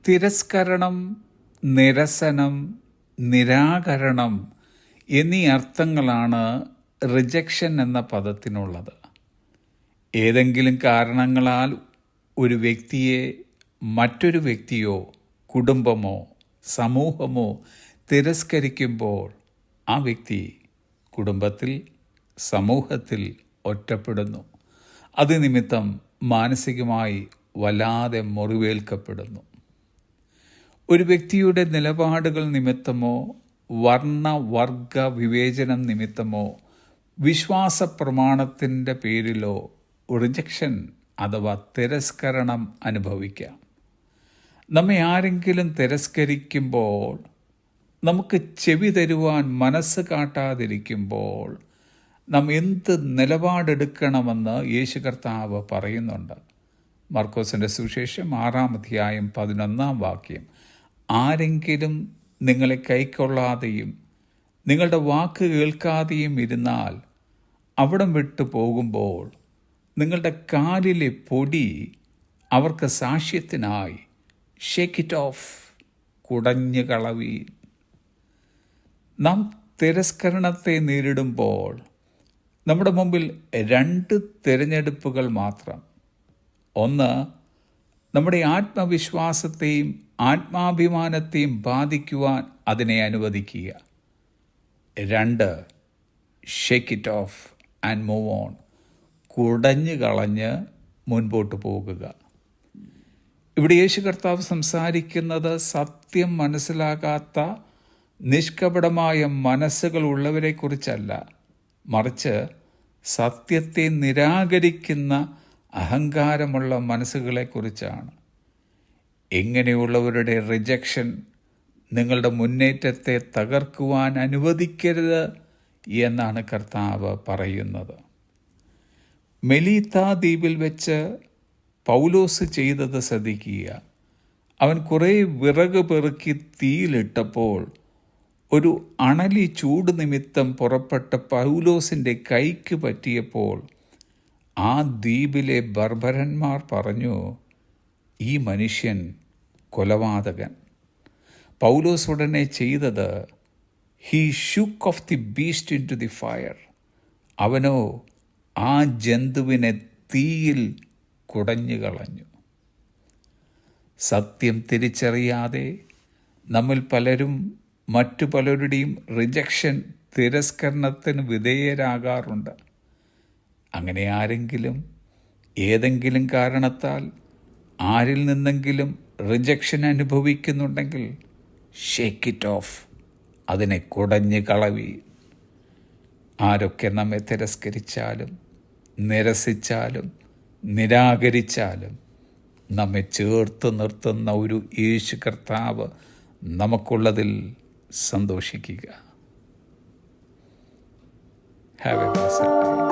തിരസ്കരണം, നിരസനം, നിരാകരണം എന്നീ അർത്ഥങ്ങളാണ് റിജക്ഷൻ എന്ന പദത്തിനുള്ളത്. ഏതെങ്കിലും കാരണങ്ങളാൽ ഒരു വ്യക്തിയെ മറ്റൊരു വ്യക്തിയോ കുടുംബമോ സമൂഹമോ തിരസ്കരിക്കുമ്പോൾ ആ വ്യക്തി കുടുംബത്തിൽ, സമൂഹത്തിൽ ഒറ്റപ്പെടുന്നു. അത് നിമിത്തം മാനസികമായി വല്ലാതെ മുറിവേൽക്കപ്പെടുന്നു. ഒരു വ്യക്തിയുടെ നിലപാടുകൾ നിമിത്തമോ വർണ്ണവർഗ വിവേചനം നിമിത്തമോ വിശ്വാസ പ്രമാണത്തിൻ്റെ പേരിലോ റിജക്ഷൻ അഥവാ തിരസ്കരണം അനുഭവിക്കാം. നമ്മെ ആരെങ്കിലും തിരസ്കരിക്കുമ്പോൾ, നമുക്ക് ചെവി തരുവാൻ മനസ്സ് കാട്ടാതിരിക്കുമ്പോൾ നാം എന്ത് നിലപാടെടുക്കണമെന്ന് യേശു കർത്താവ് പറയുന്നുണ്ട്. മർക്കോസിൻ്റെ സുവിശേഷം 6-ാം അധ്യായം 11-ാം വാക്യം. ആരെങ്കിലും നിങ്ങളെ കൈക്കൊള്ളാതെയും നിങ്ങളുടെ വാക്ക് കേൾക്കാതെയും ഇരുന്നാൽ അവിടം വിട്ടു പോകുമ്പോൾ നിങ്ങളുടെ കാലിലെ പൊടി അവർക്ക് സാക്ഷ്യത്തിനായി ഷേക്ക് ഇറ്റ് ഓഫ്, കുടഞ്ഞു കളവീൻ. നാം തിരസ്കരണത്തെ നേരിടുമ്പോൾ നമ്മുടെ മുമ്പിൽ 2 തിരഞ്ഞെടുപ്പുകൾ മാത്രം. ഒന്ന്, നമ്മുടെ ആത്മവിശ്വാസത്തെയും ആത്മാഭിമാനത്തെയും ബാധിക്കുവാൻ അതിനെ അനുവദിക്കുക. 2, shake it off and move on, കുടഞ്ഞു കളഞ്ഞ് മുൻപോട്ട് പോകുക. ഇവിടെ യേശു കർത്താവ് സംസാരിക്കുന്നത് സത്യം മനസ്സിലാകാത്ത നിഷ്കപടമായ മനസ്സുകൾ ഉള്ളവരെക്കുറിച്ചല്ല, മറിച്ച് സത്യത്തെ നിരാകരിക്കുന്ന അഹങ്കാരമുള്ള മനസ്സുകളെക്കുറിച്ചാണ്. എങ്ങനെയുള്ളവരുടെ റിജക്ഷൻ നിങ്ങളുടെ മുന്നേറ്റത്തെ തകർക്കുവാൻ അനുവദിക്കരുത് എന്നാണ് കർത്താവ് പറയുന്നത്. മെലീത്ത ദ്വീപിൽ വെച്ച് പൗലോസ് ചെയ്തത് ശ്രദ്ധിക്കുക. അവൻ കുറേ വിറക് പെറുക്കി തീയിലിട്ടപ്പോൾ ഒരു അണലി ചൂട് നിമിത്തം പുറപ്പെട്ട പൗലോസിൻ്റെ കൈക്ക് പറ്റിയപ്പോൾ ആ ദ്വീപിലെ ബർബരന്മാർ പറഞ്ഞു, ഈ മനുഷ്യൻ കൊലപാതകൻ. പൗലോസ് ഉടനെ ചെയ്തത്, he shook off the beast into the fire. അവനോ ആ ജന്തുവിനെ തീയിൽ കുടഞ്ഞു കളഞ്ഞു. സത്യം തിരിച്ചറിയാതെ നമ്മിൽ പലരും മറ്റു പലരുടെയും റിജക്ഷൻ, തിരസ്കരണത്തിന് വിധേയരാകാറുണ്ട്. അങ്ങനെ ആരെങ്കിലും ഏതെങ്കിലും കാരണത്താൽ ആരിൽ നിന്നെങ്കിലും റിജക്ഷൻ അനുഭവിക്കുന്നുണ്ടെങ്കിൽ ഷേക്ക് ഇറ്റ് ഓഫ്, അതിനെ കുടഞ്ഞു കളവി. ആരൊക്കെ നമ്മെ തിരസ്കരിച്ചാലും നിരസിച്ചാലും നിരാകരിച്ചാലും നമ്മെ ചേർത്ത് നിർത്തുന്ന ഒരു യേശു കർത്താവ് നമുക്കുള്ളതിൽ സന്തോഷിക്കുക. Have a blessed day.